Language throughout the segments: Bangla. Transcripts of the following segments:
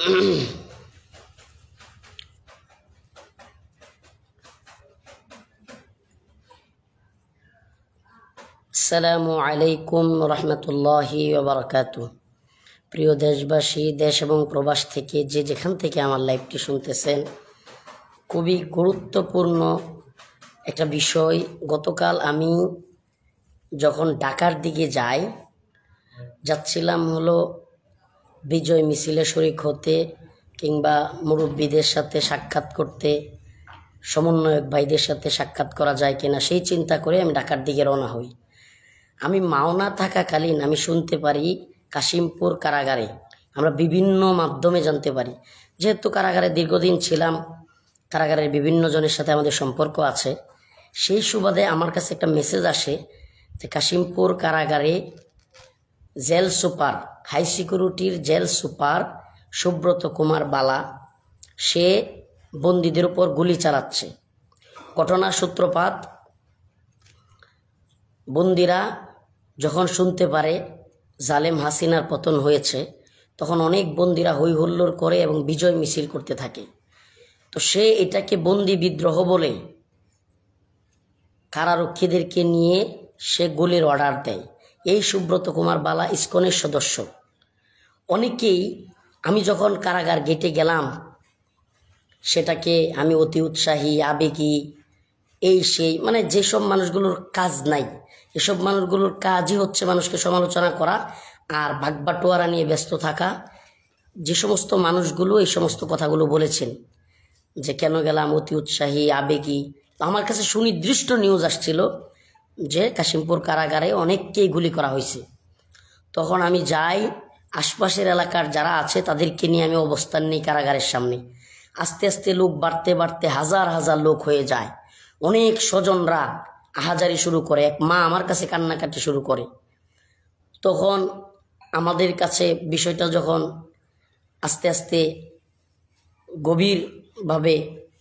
আসসালামু আলাইকুম রহমতুল্লাহি ওয়া বারাকাতুহু। প্রিয় দেশবাসী, দেশ এবং প্রবাস থেকে যে যেখান থেকে আমার লাইভটি শুনতেছেন, খুবই গুরুত্বপূর্ণ একটা বিষয়। গতকাল আমি যখন ঢাকার দিকে যাচ্ছিলাম হলো বিজয় মিছিলে শরিক হতে কিংবা মুরব্বীদের সাথে সাক্ষাৎ করতে, সমন্বয়ক ভাইদের সাথে সাক্ষাৎ করা যায় কিনা সেই চিন্তা করে আমি ঢাকার দিকে রওনা হই। আমি মাওনা থাকাকালীন আমি শুনতে পারি কাশিমপুর কারাগারে, আমরা বিভিন্ন মাধ্যমে জানতে পারি, যেহেতু কারাগারে দীর্ঘদিন ছিলাম, কারাগারের বিভিন্ন জনের সাথে আমাদের সম্পর্ক আছে, সেই সুবাদে আমার কাছে একটা মেসেজ আসে যে কাশিমপুর কারাগারে জেল সুপার, হাই সিকিউরিটির জেল সুপার সুব্রত কুমার বালা, সে বন্দীদের উপর গুলি চালাচ্ছে। ঘটনার সূত্রপাত, বন্দীরা যখন শুনতে পারে জালেম হাসিনার পতন হয়েছে, তখন অনেক বন্দীরা হই হুল্লোড় করে এবং বিজয় মিছিল করতে থাকে। তো সে এটাকে বন্দি বিদ্রোহ বলে কারারক্ষীদেরকে নিয়ে সে গুলির অর্ডার দেয়। এই সুব্রত কুমার বালা ইসকনের সদস্য। অনেকেই, আমি যখন কারাগার গেটে গেলাম, সেটাকে আমি অতি উৎসাহী, আবেগী, এই সেই, মানে যেসব মানুষগুলোর কাজ নাই, এসব মানুষগুলোর কাজই হচ্ছে মানুষকে সমালোচনা করা আর ভাগবাটোয়ারা নিয়ে ব্যস্ত থাকা। যে সমস্ত মানুষগুলো এই সমস্ত কথাগুলো বলেছেন যে কেন গেলাম অতি উৎসাহী, আবেগী, আমার কাছে সুনির্দিষ্ট নিউজ আসছিল যে কাশিমপুর কারাগারে অনেককেই গুলি করা হয়েছে। তখন আমি যাই, আশপাশের এলাকার যারা আছে তাদেরকে নিয়ে আমি অবস্থান নিই কারাগারের সামনে। আস্তে আস্তে লোক বাড়তে বাড়তে হাজার হাজার লোক হয়ে যায়। অনেক স্বজনরা আহাজারি শুরু করে, এক মা আমার কাছে কান্নাকাটি শুরু করে। তখন আমাদের কাছে বিষয়টা যখন আস্তে আস্তে গভীরভাবে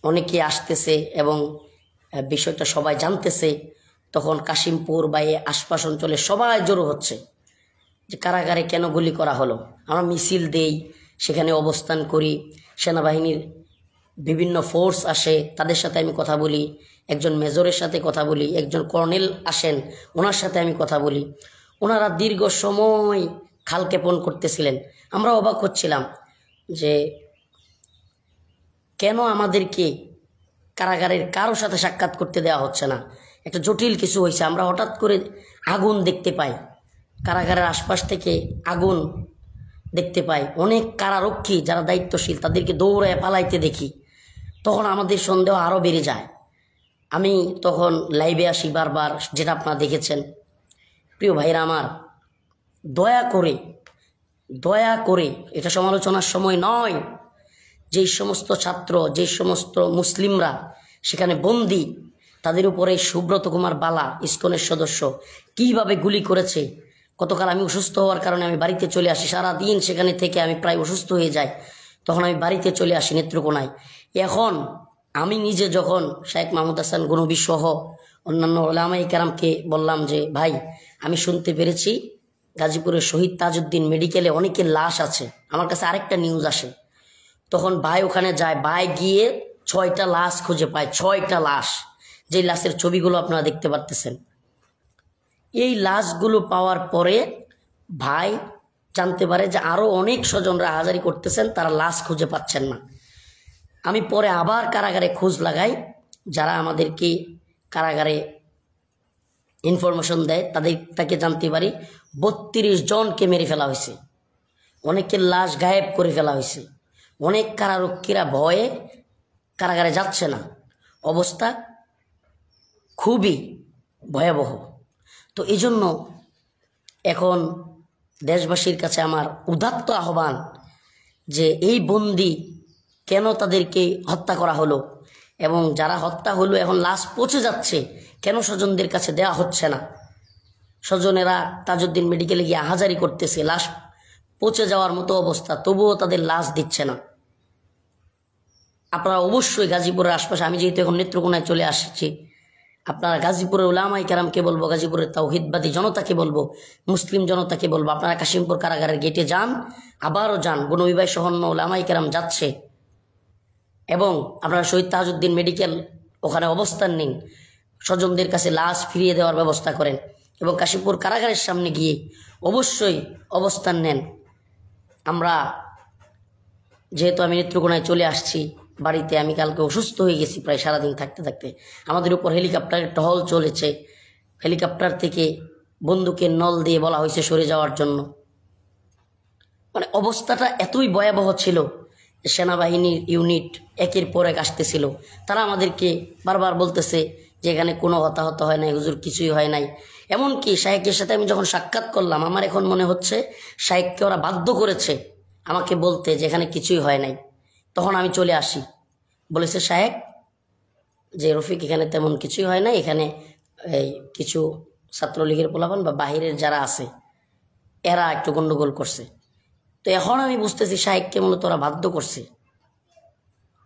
অনেকে আসতেছে এবং বিষয়টা সবাই জানতেছে, তখন কাশিমপুর বা এই আশপাশ অঞ্চলে সবাই জড়ো হচ্ছে যে কারাগারে কেন গুলি করা হলো। আমরা মিছিল দেই, সেখানে অবস্থান করি, সেনাবাহিনীর বিভিন্ন ফোর্স আসে, তাদের সাথে আমি কথা বলি, একজন মেজরের সাথে কথা বলি, একজন কর্নেল আসেন, ওনার সাথে আমি কথা বলি। ওনারা দীর্ঘ সময় খালক্ষেপণ করতেছিলেন। আমরা অবাক হচ্ছিলাম যে কেন আমাদেরকে কারাগারের কারো সাথে সাক্ষাৎ করতে দেওয়া হচ্ছে না। একটা জটিল কিছু হয়েছে। আমরা হঠাৎ করে আগুন দেখতে পাই, কারাগারের আশপাশ থেকে আগুন দেখতে পাই, অনেক কারারক্ষী যারা দায়িত্বশীল তাদেরকে দৌড়ায় পালাইতে দেখি। তখন আমাদের সন্দেহ আরও বেড়ে যায়। আমি তখন লাইভে আসি বারবার, যেটা আপনারা দেখেছেন। প্রিয় ভাইরা আমার, দয়া করে, এটা সমালোচনার সময় নয়, যেই সমস্ত ছাত্র, যেই সমস্ত মুসলিমরা সেখানে বন্দী, তাদের উপরে সুব্রত কুমার বালা ইসকনের সদস্য কিভাবে গুলি করেছে। গতকাল আমি অসুস্থ হওয়ার কারণে আমি বাড়িতে চলে আসি। সারাদিন সেখানে থেকে আমি প্রায় অসুস্থ হয়ে যাই। তখন আমি বাড়িতে চলে আসি নেত্রকোনায়। এখন আমি নিজে যখন শেখ মাহমুদ হাসান গনবী সহ অন্যান্য ওলামায়ে কেরামকে বললাম যে ভাই, আমি শুনতে পেরেছি গাজীপুরের শহীদ তাজউদ্দিন মেডিকেলে অনেকের লাশ আছে, আমার কাছে আরেকটা নিউজ আসে। তখন ভাই ওখানে যায়, ভাই গিয়ে 6টা লাশ খুঁজে পায়, 6টা লাশ, যেই লাশের ছবিগুলো আপনারা দেখতে পারতেছেন। এই লাশগুলো পাওয়ার পরে ভাই জানতে পারে যে আরও অনেক স্বজনরা হাজারি করতেছেন, তারা লাশ খুঁজে পাচ্ছেন না। আমি পরে আবার কারাগারে খোঁজ লাগাই, যারা আমাদেরকে কারাগারে ইনফরমেশন দেয় তাকে জানতে পারি 32 জনকে মেরে ফেলা হয়েছে, অনেকের লাশ গায়েব করে ফেলা হয়েছে। অনেক কারারক্ষীরা ভয়ে কারাগারে যাচ্ছে না, অবস্থা খুবই ভয়াবহ। তো এই জন্য এখন দেশবাসীর কাছে আমার উদাত্ত আহ্বান যে এই বন্দি কেন তাদেরকে হত্যা করা হলো, এবং যারা হত্যা হলো এখন লাশ পচে যাচ্ছে, কেন স্বজনদের কাছে দেওয়া হচ্ছে না। স্বজনেরা তাজউদ্দিন মেডিকেলে গিয়ে আহাজারি করতেছে, লাশ পচে যাওয়ার মতো অবস্থা, তবুও তাদের লাশ দিচ্ছে না। আপনারা অবশ্যই গাজীপুরের আশপাশে, আমি যেহেতু এখন নেত্রকোনায় চলে আসছি, আপনারা গাজীপুরের উলামায়ে কেরামকে বলবো, গাজীপুরের তাওহীদবাদী জনতাকে বলবো, মুসলিম জনতাকে বলবো, আপনারা কাশিমপুর কারাগারের গেটে যান, আবারও যান। গণবী ভাই সহ অন্য উলামায়ে কেরাম যাচ্ছে, এবং আপনারা শহীদ তাজউদ্দিন মেডিকেল ওখানে অবস্থান নিন, স্বজনদের কাছে লাশ ফিরিয়ে দেওয়ার ব্যবস্থা করেন, এবং কাশিমপুর কারাগারের সামনে গিয়ে অবশ্যই অবস্থান নেন। আমরা যেহেতু আমি নেত্রকোনায় চলে আসছি বাড়িতে, আমি কালকে অসুস্থ হয়ে গেছি প্রায় সারাদিন থাকতে থাকতে। আমাদের উপর হেলিকপ্টারের টহল চলেছে, হেলিকপ্টার থেকে বন্দুকের নল দিয়ে বলা হয়েছে সরে যাওয়ার জন্য। মানে অবস্থাটা এতই ভয়াবহ ছিল, সেনাবাহিনীর ইউনিট একের পর এক আসতেছিল, তারা আমাদেরকে বারবার বলতেছে যে এখানে কোনো হতাহত হয় নাই হুজুর, কিছুই হয় নাই। এমনকি শায়েকের সাথে আমি যখন সাক্ষাৎ করলাম, আমার এখন মনে হচ্ছে শায়েককে ওরা বাধ্য করেছে আমাকে বলতে যে এখানে কিছুই হয় নাই। তখন আমি চলে আসি, বলেছে শায়েক যে রফিক এখানে তেমন কিছুই হয় না, এখানে এই কিছু ছাত্রলীগের পোলাপান বা বাহিরের যারা আছে এরা একটু গন্ডগোল করছে। তো এখন আমি বুঝতেছি শায়েককে মূলত ওরা বাধ্য করছে।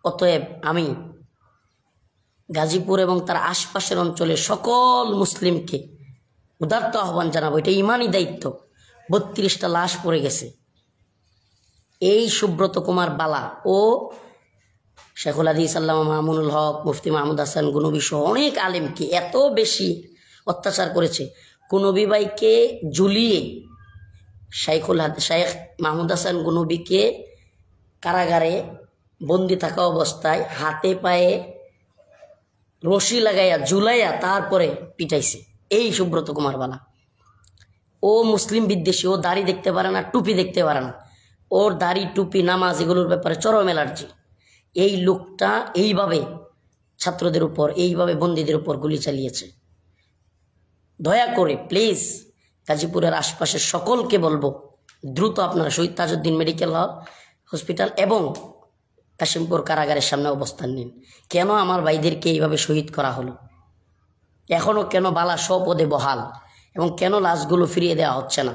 অতএব আমি গাজীপুর এবং তার আশপাশের অঞ্চলের সকল মুসলিমকে উদারত আহ্বান জানাবো, এটা ইমানি দায়িত্ব। 32টা লাশ পড়ে গেছে। এই সুব্রত কুমার বালা ও শেখুল হাদিস আল্লামা মামুনুল হক, মুফতি মাহমুদ হাসান গনবী সহ অনেক আলেমকে এত বেশি অত্যাচার করেছে। গনবী ভাইকে ঝুলিয়ে শেখ মাহমুদ হাসান গনবীকে কারাগারে বন্দি থাকা অবস্থায় হাতে পায়ে রশি লাগাইয়া ঝুলাইয়া তারপরে পিটাইছে এই সুব্রত কুমার বালা। ও মুসলিম বিদ্বেষী, ও দাড়ি দেখতে পারে না, টুপি দেখতে পারে না, ওর দাড়ি টুপি নামাজ এগুলোর ব্যাপারে চরম অ্যালার্জি। এই লোকটা এইভাবে ছাত্রদের উপর, এইভাবে বন্দীদের উপর গুলি চালিয়েছে। দয়া করে প্লিজ গাজীপুরের আশপাশের সকলকে বলবো, দ্রুত আপনারা শহীদ তাজউদ্দিন মেডিকেল হসপিটাল এবং কাশিমপুর কারাগারের সামনে অবস্থান নিন। কেন আমার ভাইদেরকে এইভাবে শহীদ করা হলো, এখনও কেন বালা স্বপদে বহাল, এবং কেন লাশগুলো ফিরিয়ে দেওয়া হচ্ছে না?